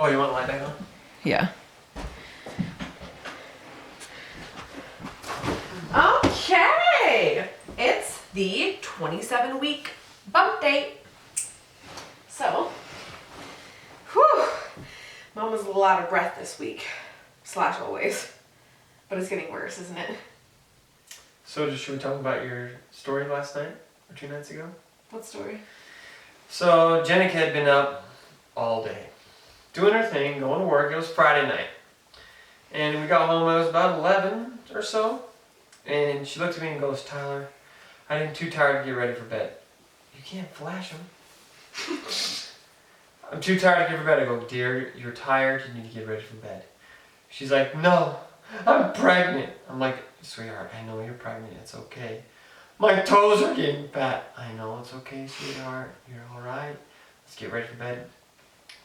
Oh, you want to lie back on? Yeah. Okay, it's the 27-week bump date. So, whew, Mom was a lot of breath this week, / always, but it's getting worse, isn't it? So should we talk about your story last night or 2 nights ago? What story? So Jenica had been up all day, doing her thing, going to work. It was Friday night. And we got home, it was about 11 or so. And she looked at me and goes, Tyler, I'm too tired to get ready for bed. You can't flash them. I'm too tired to get for bed. I go, dear, you're tired, you need to get ready for bed. She's like, no, I'm pregnant. I'm like, sweetheart, I know you're pregnant, it's okay. My toes are getting fat. I know it's okay, sweetheart, you're alright. Let's get ready for bed.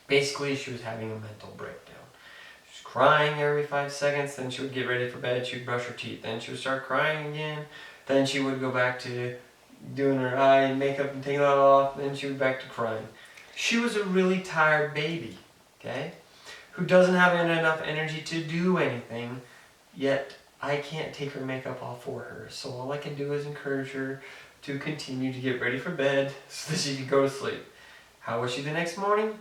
Basically, she was having a mental breakdown. She was crying every 5 seconds, then she would get ready for bed, she would brush her teeth, then she would start crying again, then she would go back to doing her eye makeup and taking that off, then she would back to crying. She was a really tired baby, okay? Who doesn't have enough energy to do anything, yet I can't take her makeup off for her. So all I can do is encourage her to continue to get ready for bed so that she can go to sleep. How was she the next morning?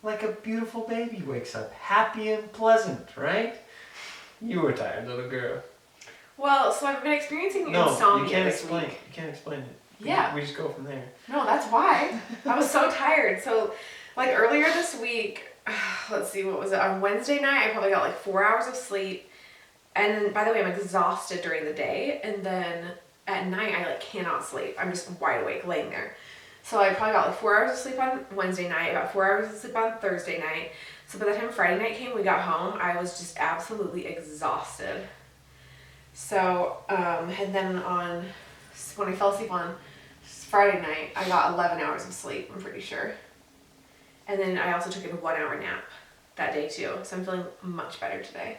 Like a beautiful baby wakes up, happy and pleasant, right? You were tired, little girl. Well, so I've been experiencing insomnia this week. You can't explain it. Yeah. We just go from there. No, that's why. I was so tired. So, like earlier this week, let's see, what was it? On Wednesday night, I probably got like 4 hours of sleep. And then, by the way, I'm exhausted during the day. And then at night, I like cannot sleep. I'm just wide awake laying there. So I probably got like 4 hours of sleep on Wednesday night, about 4 hours of sleep on Thursday night. So by the time Friday night came, we got home, I was just absolutely exhausted. So, and then when I fell asleep on Friday night, I got 11 hours of sleep, I'm pretty sure. And then I also took a 1 hour nap that day too. So I'm feeling much better today.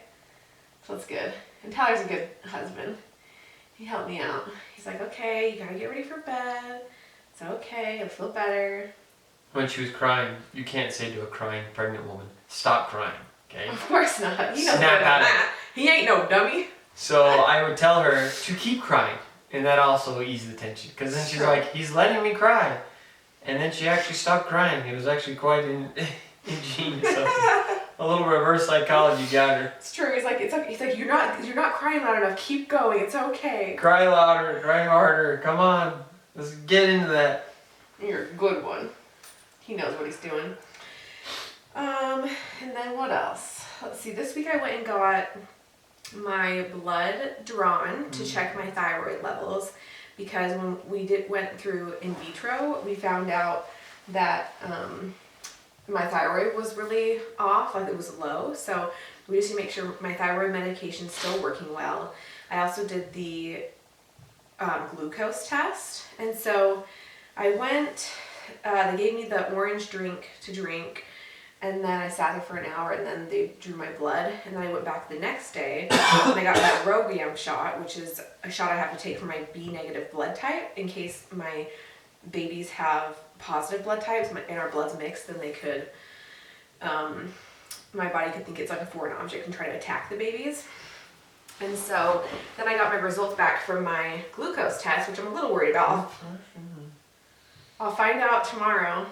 So that's good. And Tyler's a good husband. He helped me out. He's like, okay, you gotta get ready for bed. It's okay, you'll feel better. When she was crying, you can't say to a crying pregnant woman, stop crying, okay? Of course not. He knows Snap better than out of that. He ain't no dummy. So I would tell her to keep crying, and that also eased the tension. Because then she's like, he's letting me cry. And then she actually stopped crying. It was actually quite ingenious. A little reverse psychology got her. It's true. He's like, you're not crying loud enough. Keep going. It's okay. Cry louder, cry harder. Come on. Let's get into that. You're a good one. He knows what he's doing. And then what else? Let's see. This week I went and got my blood drawn to check my thyroid levels, because when we went through in vitro, we found out that my thyroid was really off, like it was low. So we just need to make sure my thyroid medication is still working well. I also did the glucose test, and so I went. They gave me the orange drink to drink, and then I sat there for an hour, and then they drew my blood, and then I went back the next day, and I got my Robium shot, which is a shot I have to take for my B negative blood type, in case my babies have positive blood types and our blood's mixed, then they could, my body could think it's like a foreign object and try to attack the babies. And so then I got my results back from my glucose test, which I'm a little worried about. I'll find out tomorrow.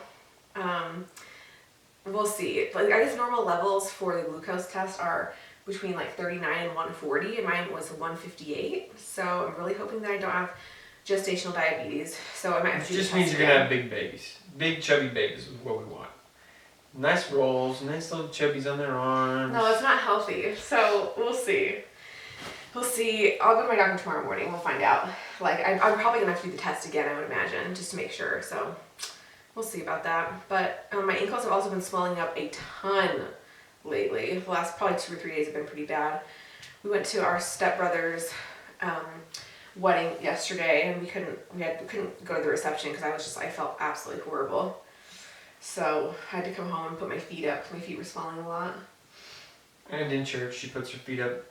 We'll see. Like, I guess normal levels for the glucose test are between like 39 and 140, and mine was 158. So I'm really hoping that I don't have gestational diabetes. So I might have to do It just means you're gonna have big babies. Big chubby babies is what we want. Nice rolls, nice little chubbies on their arms. No, it's not healthy. So we'll see. We'll see. I'll go to my doctor tomorrow morning. We'll find out. Like, I'm probably gonna have to do the test again, I would imagine, just to make sure. So we'll see about that. But my ankles have also been swelling up a ton lately. The last probably 2 or 3 days have been pretty bad. We went to our stepbrother's wedding yesterday, and we couldn't go to the reception because I felt absolutely horrible. So I had to come home and put my feet up because my feet were swelling a lot. And in church, she puts her feet up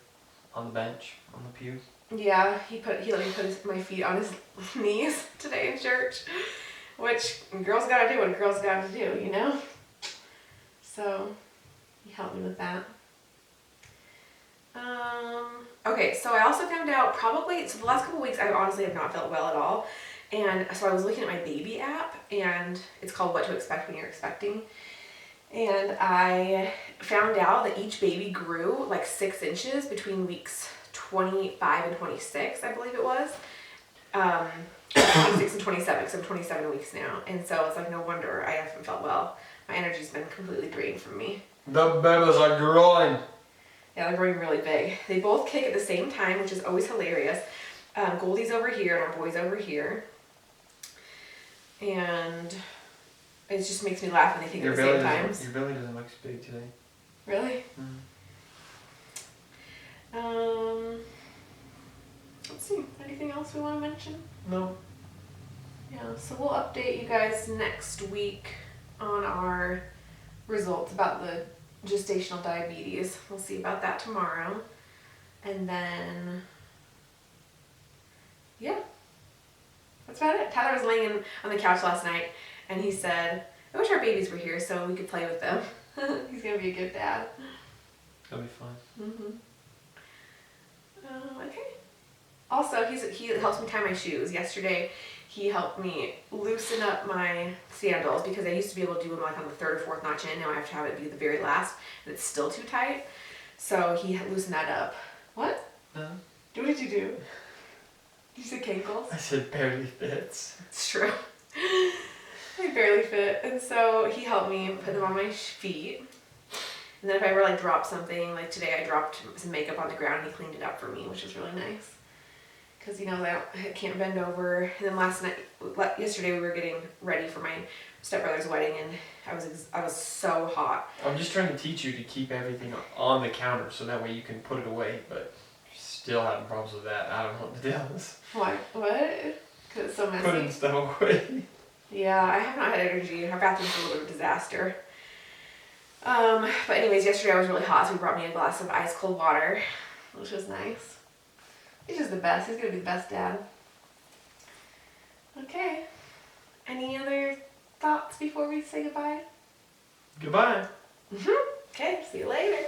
on the bench, on the pew. Yeah, he let me put my feet on his knees today in church, which girls gotta do what girls gotta do, you know? So, He helped me with that. Okay, so I also found out so the last couple weeks I honestly have not felt well at all. And so I was looking at my baby app, and it's called What to Expect When You're Expecting. And I found out that each baby grew like 6 inches between weeks 25 and 26, I believe it was. 26 and 27, because I'm 27 weeks now. And so it's like, no wonder I haven't felt well. My energy's been completely drained from me. The babies are growing. Yeah, they're growing really big. They both kick at the same time, which is always hilarious. Goldie's over here and our boy's over here. And it just makes me laugh when they kick at the same times. Your belly doesn't look as big today. Really? Mm. Let's see. Anything else we want to mention? No. Yeah, so we'll update you guys next week on our results about the gestational diabetes. We'll see about that tomorrow. And then, yeah, that's about it. Tyler was laying on the couch last night and he said, I wish our babies were here so we could play with them. He's going to be a good dad. That'll be fun. Okay. Also, he helps me tie my shoes. Yesterday, he helped me loosen up my sandals because I used to be able to do them like on the 3rd or 4th notch in. Now I have to have it be the very last, and it's still too tight. So he loosened that up. What? No. What did you do? You said cankles? I said barely fits. It's true. They barely fit. And so he helped me put them on my feet. And then if I ever like drop something, like today I dropped some makeup on the ground and he cleaned it up for me, which was really nice. Because, I can't bend over. And then yesterday we were getting ready for my stepbrother's wedding and I was so hot. I'm just trying to teach you to keep everything on the counter so that way you can put it away, but you're still having problems with that. I don't know what the deal is. Why? What? Because it's so messy. Putting stuff away. Yeah, I have not had energy. Our bathroom's a little bit of a disaster. But anyways, yesterday I was really hot, so he brought me a glass of ice cold water, which was nice. He's just the best. He's gonna be the best dad. Okay. Any other thoughts before we say goodbye? Goodbye. Okay, see you later.